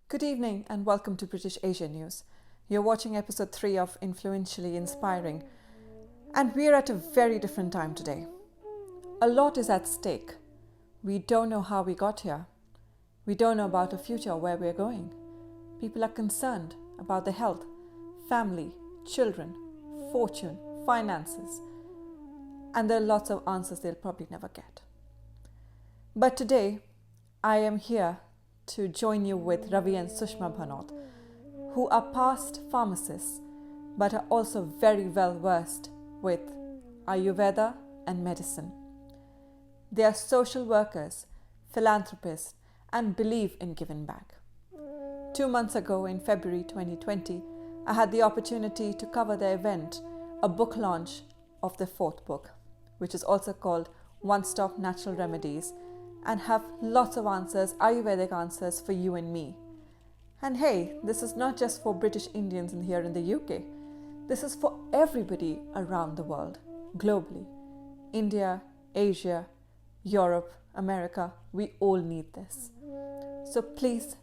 Good evening and welcome to British Asia News. You're watching episode 3 of Influentially Inspiring, and we're at a very different time today. A lot is at stake. We don't know how we got here. We don't know about a future where we're going. People are concerned about their health, family, children, fortune, finances, and there are lots of answers they'll probably never get. But today, I am here to join you with Ravi and Sushma Bhanot, who are past pharmacists but are also very well versed with Ayurveda and medicine. They are social workers, philanthropists, and believe in giving back. 2 months ago, in February 2020, I had the opportunity to cover their event, a book launch of their 4th book, which is also called One Stop Natural Remedies, and have lots of answers, Ayurvedic answers for you and me. And hey, this is not just for British Indians here in the UK. This is for everybody around the world, globally. India, Asia, Europe, America, we all need this. So please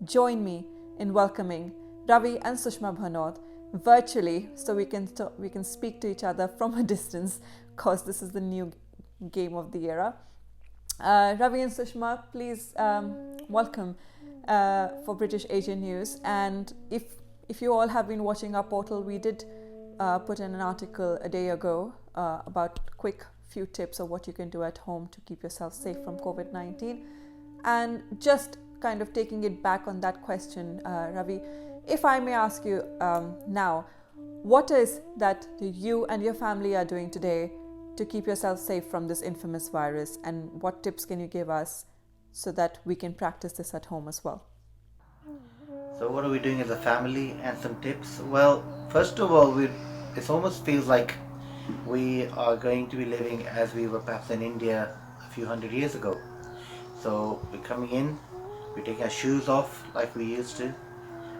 join me in welcoming Ravi and Sushma Bhanot virtually, so we can speak to each other from a distance, because this is the new game of the era. Ravi and Sushma, please welcome for British Asia News. And if you all have been watching our portal, we did put in an article a day ago about quick few tips of what you can do at home to keep yourself safe from COVID-19. And just kind of taking it back on that question, Ravi, if I may ask you now, what is that you and your family are doing today to keep yourself safe from this infamous virus, and what tips can you give us so that we can practice this at home as well? So what are we doing as a family, and some tips? Well, first of all, it almost feels like we are going to be living as we were perhaps in India a few hundred years ago. So we're coming in, we're taking our shoes off like we used to.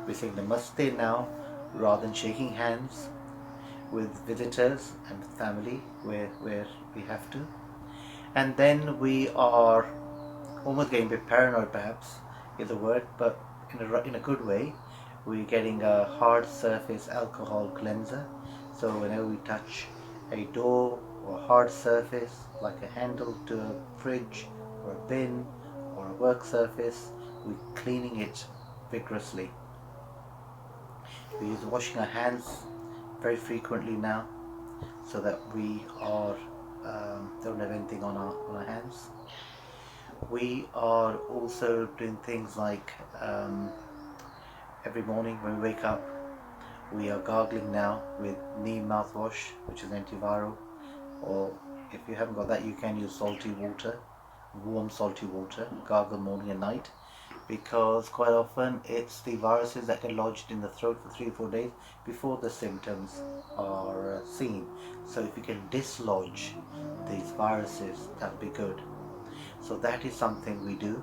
We're saying namaste now rather than shaking hands with visitors and with family where we have to. And then we are almost getting a bit paranoid, perhaps is a word, but in a good way. We're getting a hard surface alcohol cleanser, so whenever we touch a door or a hard surface like a handle to a fridge or a bin or a work surface, we're cleaning it vigorously. We use washing our hands very frequently now, so that we are don't have anything on our hands. We are also doing things like every morning when we wake up, we are gargling now with neem mouthwash, which is antiviral, or if you haven't got that, you can use salty water, warm salty water, gargle morning and night, because quite often it's the viruses that get lodged in the throat for 3 or 4 days before the symptoms are seen. So if you can dislodge these viruses, that would be good. So that is something we do.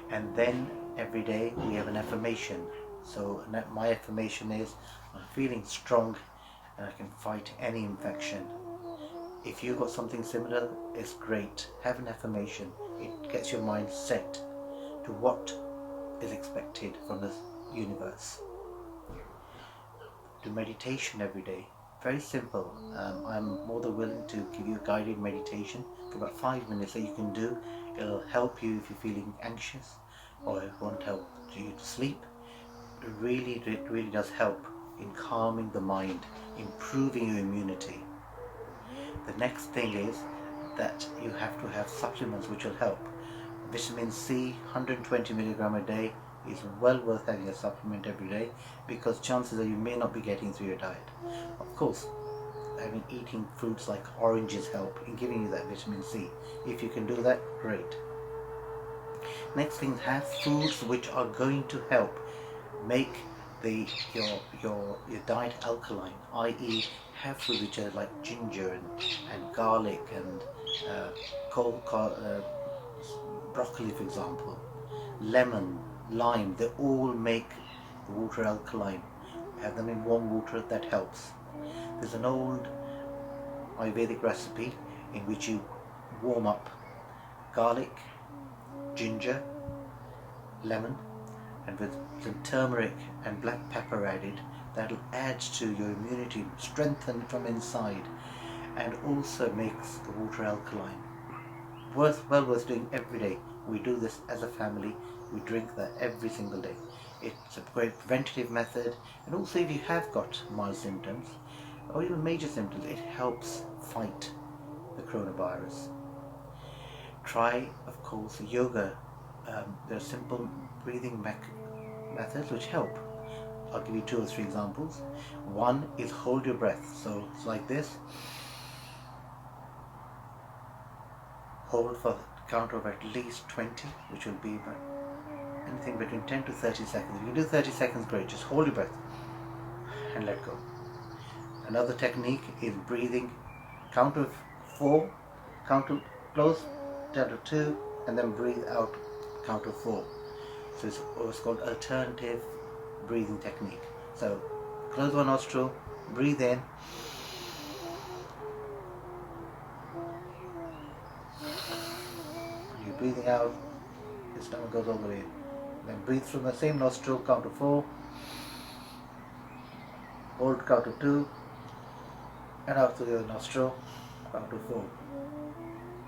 And then every day we have an affirmation. So my affirmation is, I'm feeling strong and I can fight any infection. If you've got something similar, it's great. Have an affirmation. It gets your mind set to what is expected from the universe. Do meditation every day. Very simple. I'm more than willing to give you a guided meditation for about 5 minutes that you can do. It'll help you if you're feeling anxious or it won't help you to sleep. It really does help in calming the mind, improving your immunity. The next thing is that you have to have supplements which will help. Vitamin C, 120 milligram a day, is well worth having a supplement every day, because chances are you may not be getting through your diet. Of course, eating fruits like oranges help in giving you that vitamin C. If you can do that, great. Next thing, have foods which are going to help make your diet alkaline, i.e. have food which are like ginger and garlic and broccoli, for example, lemon, lime. They all make the water alkaline. Have them in warm water, that helps. There's an old Ayurvedic recipe in which you warm up garlic, ginger, lemon, and with some turmeric and black pepper added, that'll add to your immunity, strengthen from inside, and also makes the water alkaline. Well worth doing every day. We do this as a family. We drink that every single day. It's a great preventative method, and also if you have got mild symptoms or even major symptoms, it helps fight the coronavirus. Try, of course, yoga. There are simple breathing methods which help. I'll give you 2 or 3 examples. One is hold your breath. So it's like this. Hold for a count of at least 20, which will be about anything between 10 to 30 seconds. If you do 30 seconds, great. Just hold your breath and let go. Another technique is breathing. Count of 4, close, count of 2, and then breathe out, count of 4. So it's what's called alternative breathing technique. So close one nostril, breathe in, you're breathing out, your stomach goes all the way in. Then breathe through the same nostril, count of 4, hold, count of 2, and out through your nostril, count of 4,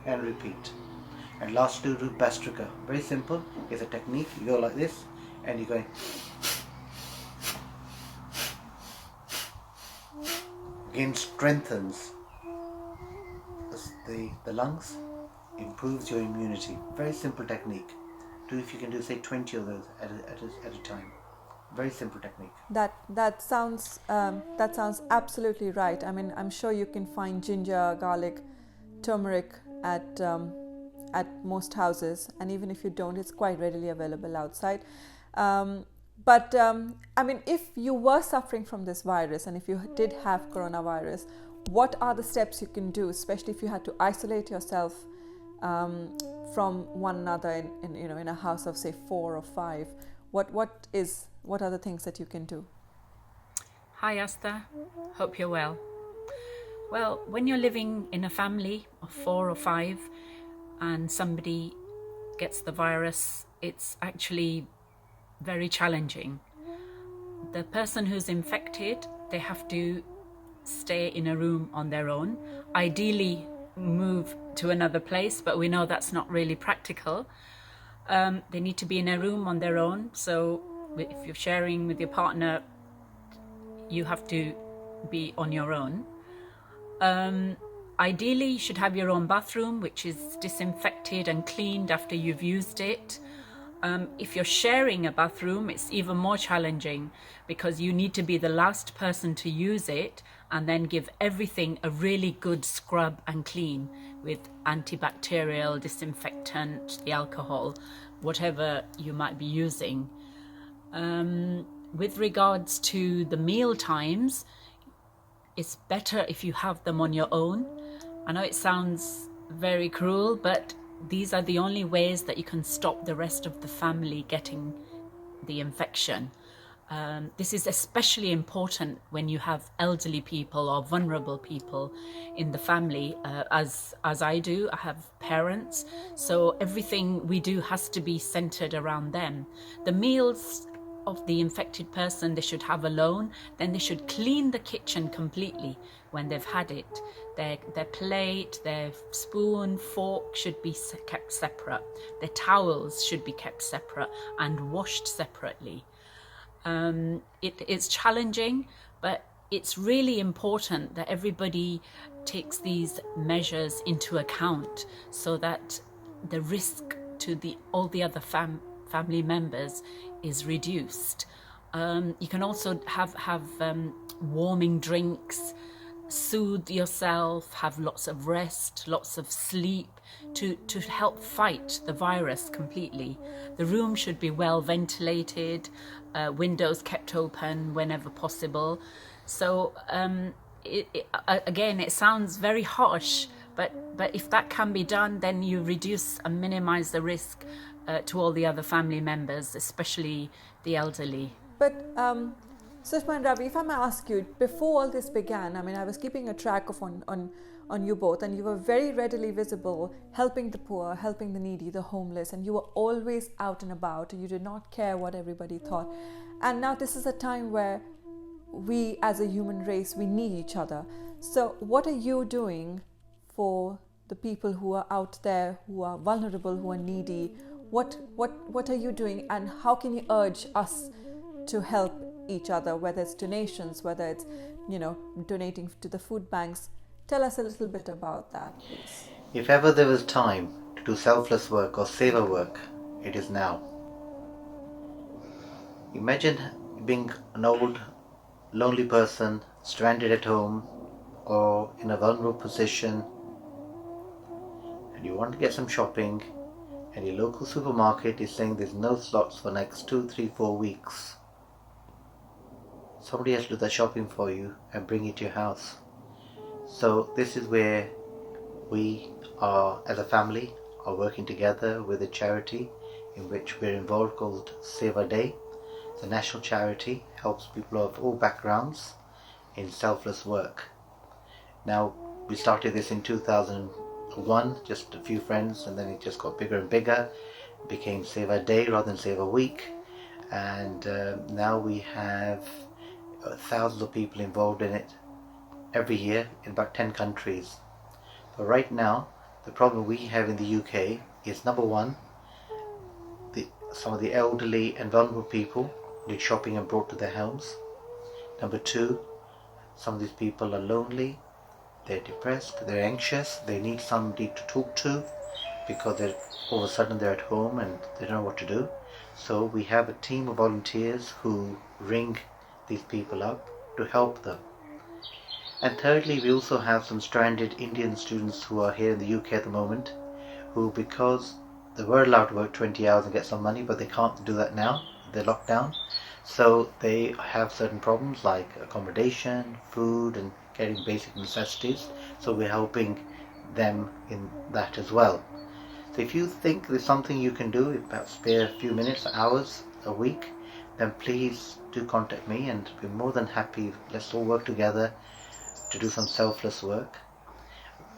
and repeat. And last, do Bastrika. Very simple. It's a technique. You go like this, and you're going. Again, strengthens the lungs, improves your immunity. Very simple technique. Do if you can do say 20 of those at a time. Very simple technique. That sounds absolutely right. I mean, I'm sure you can find ginger, garlic, turmeric at most houses, and even if you don't, it's quite readily available outside. But I mean, if you were suffering from this virus and if you did have coronavirus, what are the steps you can do, especially if you had to isolate yourself from one another in a house of say 4 or 5? What are the things that you can do? Hi Aastha, hope you're well. Well, when you're living in a family of 4 or 5 and somebody gets the virus, it's actually very challenging. The person who's infected, they have to stay in a room on their own, ideally move to another place, but we know that's not really practical. They need to be in a room on their own, so if you're sharing with your partner, you have to be on your own. Ideally, you should have your own bathroom, which is disinfected and cleaned after you've used it. If you're sharing a bathroom, it's even more challenging because you need to be the last person to use it and then give everything a really good scrub and clean with antibacterial, disinfectant, the alcohol, whatever you might be using. With regards to the meal times, it's better if you have them on your own. I know it sounds very cruel, but these are the only ways that you can stop the rest of the family getting the infection. This is especially important when you have elderly people or vulnerable people in the family, as I do. I have parents, so everything we do has to be centered around them. The meals of the infected person they should have alone, then they should clean the kitchen completely when they've had it. Their plate, their spoon, fork should be kept separate. Their towels should be kept separate and washed separately. It's challenging, but it's really important that everybody takes these measures into account so that the risk to all the other family members is reduced. You can also have warming drinks, soothe yourself, have lots of rest, lots of sleep to help fight the virus completely. The room should be well ventilated, windows kept open whenever possible. So again, it sounds very harsh, but if that can be done, then you reduce and minimize the risk to all the other family members, especially the elderly. But Sushma and Ravi, if I may ask you, before all this began, I mean, I was keeping a track of on on you both, and you were very readily visible, helping the poor, helping the needy, the homeless, and you were always out and about. You did not care what everybody thought. And now this is a time where we as a human race, we need each other. So what are you doing for the people who are out there, who are vulnerable, who are needy? What are you doing, and how can you urge us to help each other, whether it's donations, whether it's, donating to the food banks? Tell us a little bit about that, please. If ever there was time to do selfless work or saver work, it is now. Imagine being an old, lonely person stranded at home or in a vulnerable position, and you want to get some shopping, and your local supermarket is saying there's no slots for next 2, 3, 4 weeks. Somebody has to do the shopping for you and bring it to your house. So this is where we are, as a family, are working together with a charity in which we're involved called Save a Day. It's a national charity, helps people of all backgrounds in selfless work. Now, we started this in 2001, just a few friends, and then it just got bigger and bigger. It became Save a Day rather than Save a Week. And now we have thousands of people involved in it every year in about 10 countries. But right now, the problem we have in the UK is, number one, some of the elderly and vulnerable people need shopping and brought to their homes. Number two, some of these people are lonely, they're depressed, they're anxious, they need somebody to talk to because all of a sudden they're at home and they don't know what to do. So we have a team of volunteers who ring these people up to help them. And thirdly, we also have some stranded Indian students who are here in the UK at the moment, who, because they were allowed to work 20 hours and get some money, but they can't do that now, they're locked down. So they have certain problems like accommodation, food, and getting basic necessities. So we're helping them in that as well. So if you think there's something you can do, perhaps spare a few minutes, hours a week, then please do contact me, and we're more than happy. Let's all work together to do some selfless work.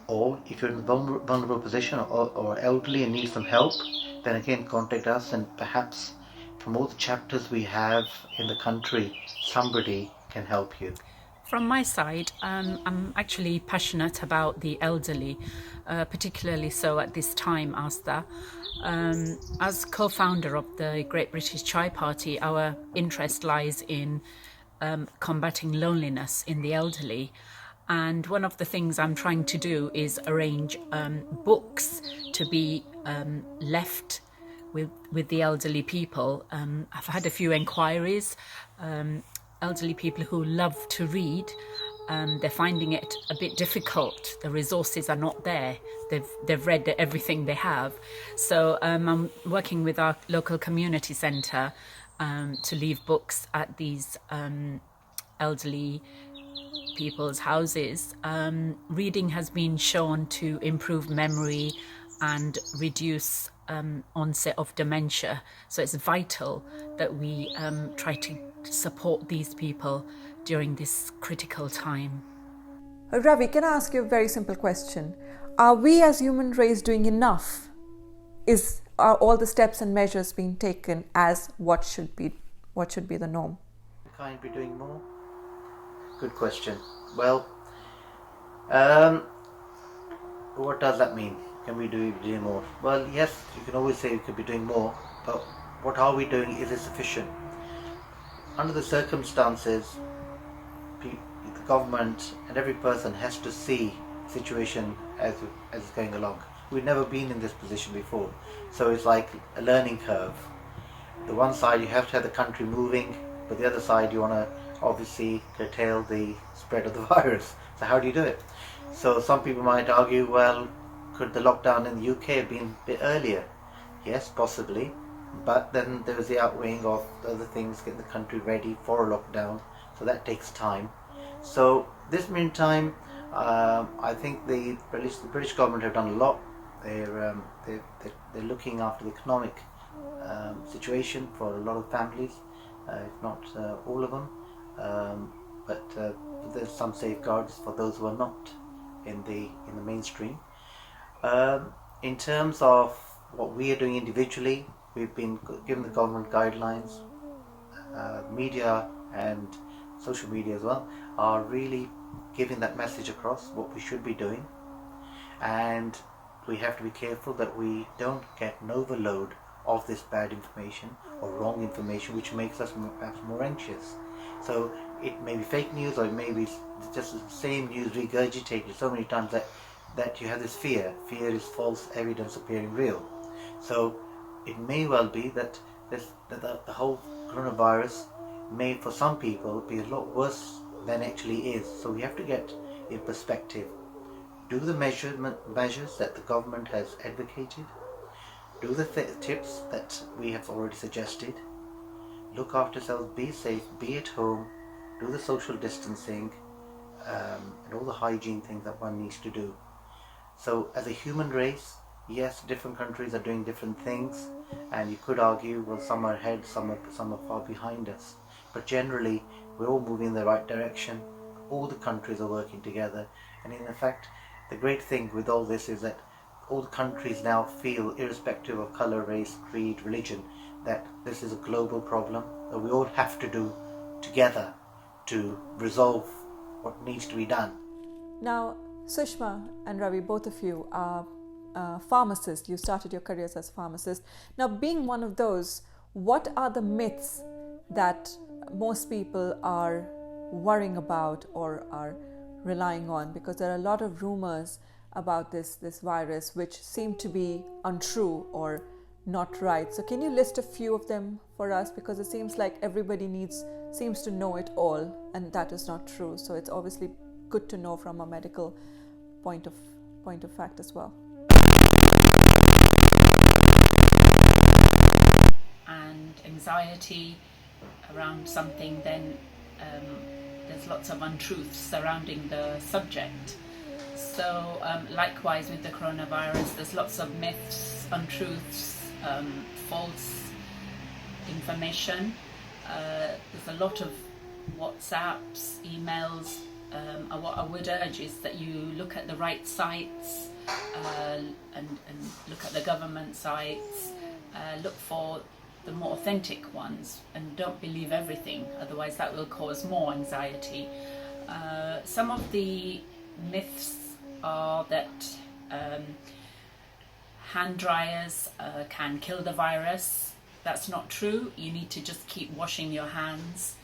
Or if you're in a vulnerable position or elderly and need some help, then again contact us, and perhaps from all the chapters we have in the country, somebody can help you. From my side, I'm actually passionate about the elderly, particularly so at this time, Aastha. As co-founder of the Great British Chai Party, our interest lies in combating loneliness in the elderly. And one of the things I'm trying to do is arrange books to be left with the elderly people. I've had a few inquiries. Elderly people who love to read, they're finding it a bit difficult. The resources are not there. They've read everything they have. So I'm working with our local community centre to leave books at these elderly people's houses. Reading has been shown to improve memory and reduce onset of dementia. So it's vital that we try to support these people during this critical time. Ravi, can I ask you a very simple question? Are we as human race doing enough? Are all the steps and measures being taken as what should be the norm? Can't be doing more? Good question. Well, what does that mean? Can we do more? Well, yes, you can always say we could be doing more, but what are we doing? Is it sufficient? Under the circumstances, the government and every person has to see the situation as it's going along. We've never been in this position before, so it's like a learning curve. The one side you have to have the country moving, but the other side you want to obviously curtail the spread of the virus. So how do you do it? So some people might argue, well, could the lockdown in the UK have been a bit earlier? Yes, possibly. But then there was the outweighing of other things, getting the country ready for a lockdown. So that takes time. So this meantime, I think the British government have done a lot. They're looking after the economic situation for a lot of families, if not all of them. But there's some safeguards for those who are not in the mainstream. In terms of what we are doing individually, we've been given the government guidelines. Media and social media as well are really giving that message across what we should be doing, and we have to be careful that we don't get an overload of this bad information or wrong information which makes us perhaps more anxious. So it may be fake news, or it may be just the same news regurgitated so many times that you have this fear is false evidence appearing real. So it may well be that the whole coronavirus may for some people be a lot worse than it actually is. So we have to get in perspective. Do the measures that the government has advocated. Do the tips that we have already suggested. Look after yourselves, be safe, be at home, do the social distancing, and all the hygiene things that one needs to do. So as a human race, yes, different countries are doing different things, and you could argue, well, some are ahead, some are far behind us. But generally, we're all moving in the right direction. All the countries are working together, and in fact, the great thing with all this is that all the countries now feel, irrespective of colour, race, creed, religion, that this is a global problem that we all have to do together to resolve what needs to be done. Now, Sushma and Ravi, both of you are pharmacists. You started your careers as pharmacists. Now, being one of those, what are the myths that most people are worrying about or are relying on? Because there are a lot of rumors about this virus which seem to be untrue or not right. So can you list a few of them for us? Because it seems like everybody seems to know it all, and that is not true. So it's obviously good to know from a medical point of fact as well. And anxiety around something, then there's lots of untruths surrounding the subject. So likewise with the coronavirus, there's lots of myths, untruths, false information. There's a lot of WhatsApps, emails. What I would urge is that you look at the right sites and look at the government sites, look for the more authentic ones, and don't believe everything, otherwise that will cause more anxiety. Some of the myths are that hand dryers can kill the virus. That's not true. You need to just keep washing your hands.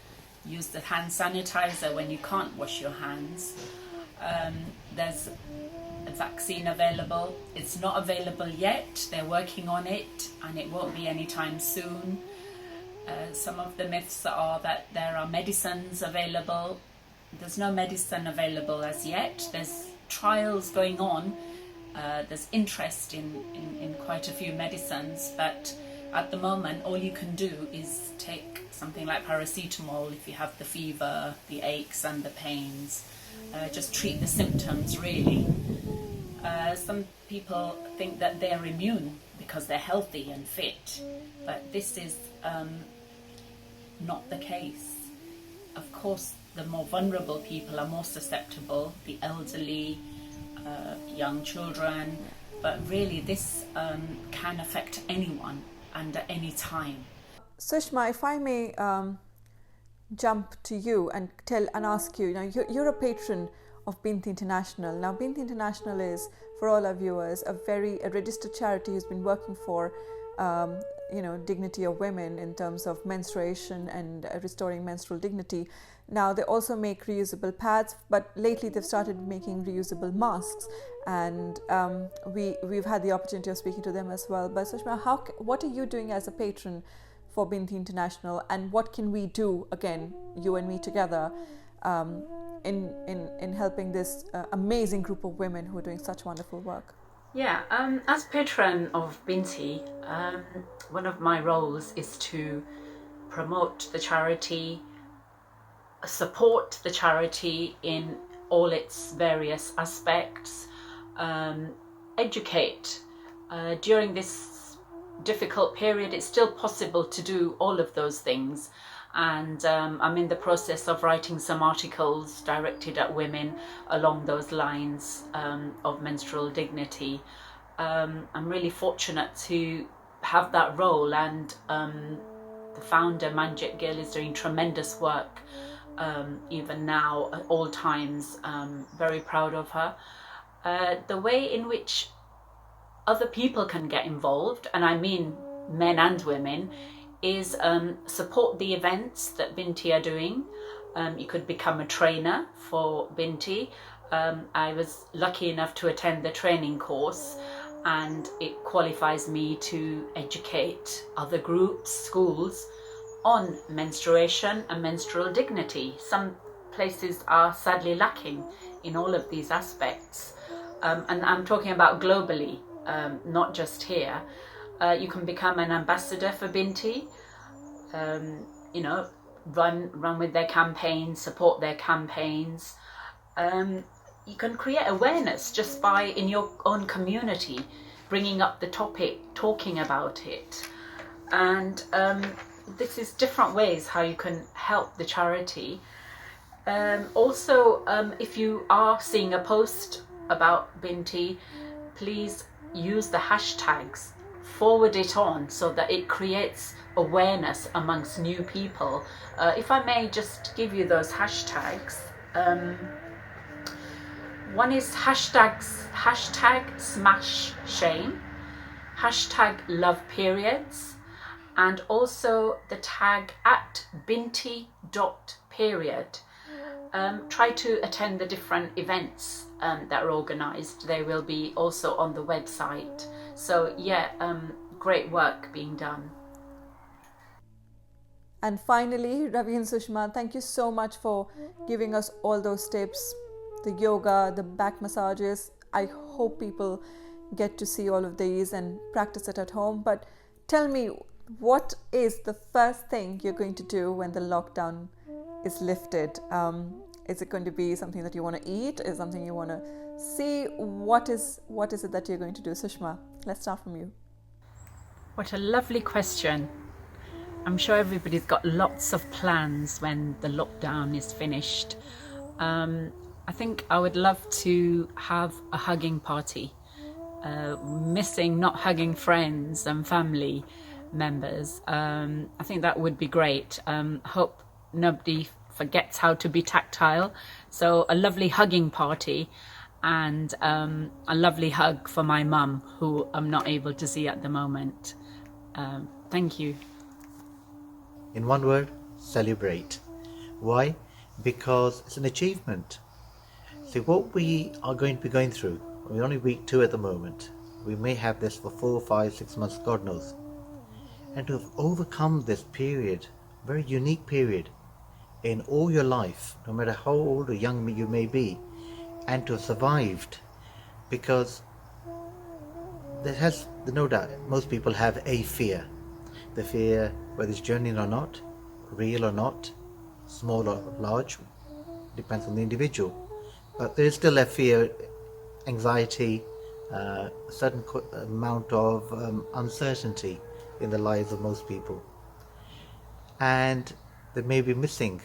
Use the hand sanitizer when you can't wash your hands. There's a vaccine available. It's not available yet. They're working on it, and it won't be anytime soon. Some of the myths are that there are medicines available. There's no medicine available as yet. There's trials going on. There's interest in quite a few medicines, but at the moment all you can do is take something like paracetamol if you have the fever, the aches and the pains. Just treat the symptoms, really. Some people think that they're immune because they're healthy and fit, but this is not the case. Of course, the more vulnerable people are more susceptible, the elderly, young children, but really this can affect anyone and at any time. Sushma, if I may jump to you and ask you, you're a patron of Binti International. Now, Binti International is, for all our viewers, a registered charity who's been working for dignity of women in terms of menstruation and restoring menstrual dignity. Now, they also make reusable pads, but lately they've started making reusable masks, and we've had the opportunity of speaking to them as well. But Sushma, what are you doing as a patron for Binti International, and what can we do, again, you and me together, in helping this amazing group of women who are doing such wonderful work? Yeah, as patron of Binti, one of my roles is to promote the charity, support the charity in all its various aspects, educate. During this difficult period, it's still possible to do all of those things. And I'm in the process of writing some articles directed at women along those lines of menstrual dignity. I'm really fortunate to have that role, and the founder Manjit Gill is doing tremendous work even now at all times. Very proud of her. The way in which other people can get involved, and I mean men and women, is support the events that Binti are doing. You could become a trainer for Binti. I was lucky enough to attend the training course, and it qualifies me to educate other groups, schools, on menstruation and menstrual dignity. Some places are sadly lacking in all of these aspects, and I'm talking about globally, not just here. You can become an ambassador for Binti, run with their campaigns, support their campaigns. You can create awareness just by, in your own community, bringing up the topic, talking about it. And this is different ways how you can help the charity. Also, if you are seeing a post about Binti, please use the hashtags, forward it on so that it creates awareness amongst new people. If I may just give you those hashtags. One is hashtag smash shame, hashtag love periods, and also the tag at binti.period. Try to attend the different events that are organised. They will be also on the website. So yeah, great work being done. And finally, Ravi and Sushma, thank you so much for giving us all those tips, the yoga, the back massages. I hope people get to see all of these and practice it at home. But tell me, what is the first thing you're going to do when the lockdown is lifted? Is it going to be something that you want to eat? Is it something you want to see? What is it that you're going to do? Sushma, let's start from you. What a lovely question. I'm sure everybody's got lots of plans when the lockdown is finished. I think I would love to have a hugging party. Missing not hugging friends and family members. I think that would be great. Hope nobody forgets how to be tactile. So a lovely hugging party, and a lovely hug for my mum, who I'm not able to see at the moment. Thank you. In one word, celebrate. Why? Because it's an achievement. See, what we are going to be going through, we're only week 2 at the moment. We may have this for 4, 5, 6 months, God knows. And to have overcome this period, very unique period, in all your life, no matter how old or young you may be, and to have survived, because there has, no doubt, most people have a fear. The fear, whether it's genuine or not, real or not, small or large, depends on the individual. But there is still a fear, anxiety, a certain amount of uncertainty in the lives of most people. And they may be missing,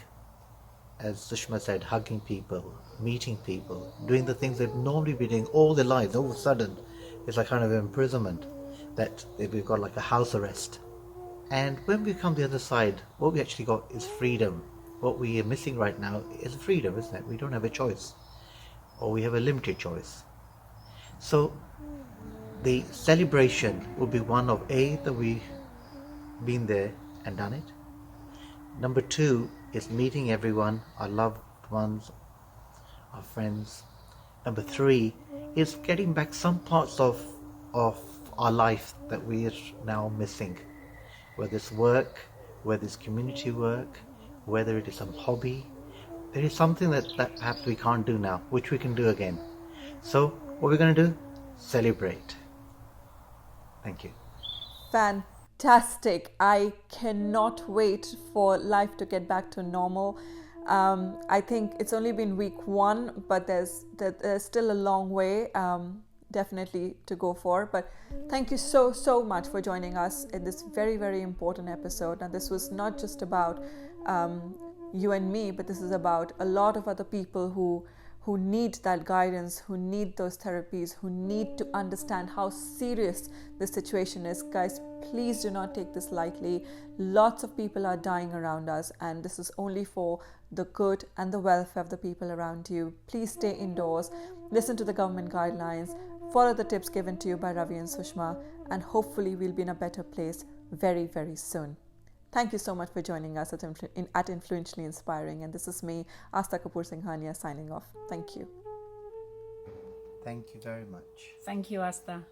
as Sushma said, hugging people, meeting people, doing the things they've normally been doing all their lives. All of a sudden, it's like kind of imprisonment, that we've got like a house arrest. And when we come to the other side, what we actually got is freedom. What we are missing right now is freedom, isn't it? We don't have a choice, or we have a limited choice. So the celebration will be one of A, that we've been there and done it. Number 2 is meeting everyone, our loved ones, our friends. Number 3 is getting back some parts of our life that we are now missing. Whether it's work, whether it's community work, whether it is some hobby. There is something that perhaps we can't do now, which we can do again. So what we're going to do? Celebrate. Thank you. Fantastic. I cannot wait for life to get back to normal. I think it's only been week 1, but there's still a long way. definitely to go for. But thank you so much for joining us in this very important episode. And this was not just about you and me, but this is about a lot of other people who need that guidance, who need those therapies, who need to understand how serious this situation is. Guys, please do not take this lightly. Lots of people are dying around us, and this is only for the good and the welfare of the people around you. Please stay indoors, listen to the government guidelines, follow the tips given to you by Ravi and Sushma, and hopefully we'll be in a better place very soon. Thank you so much for joining us at Influentially Inspiring. And this is me, Aastha K Singhania, signing off. Thank you. Thank you very much. Thank you, Aastha.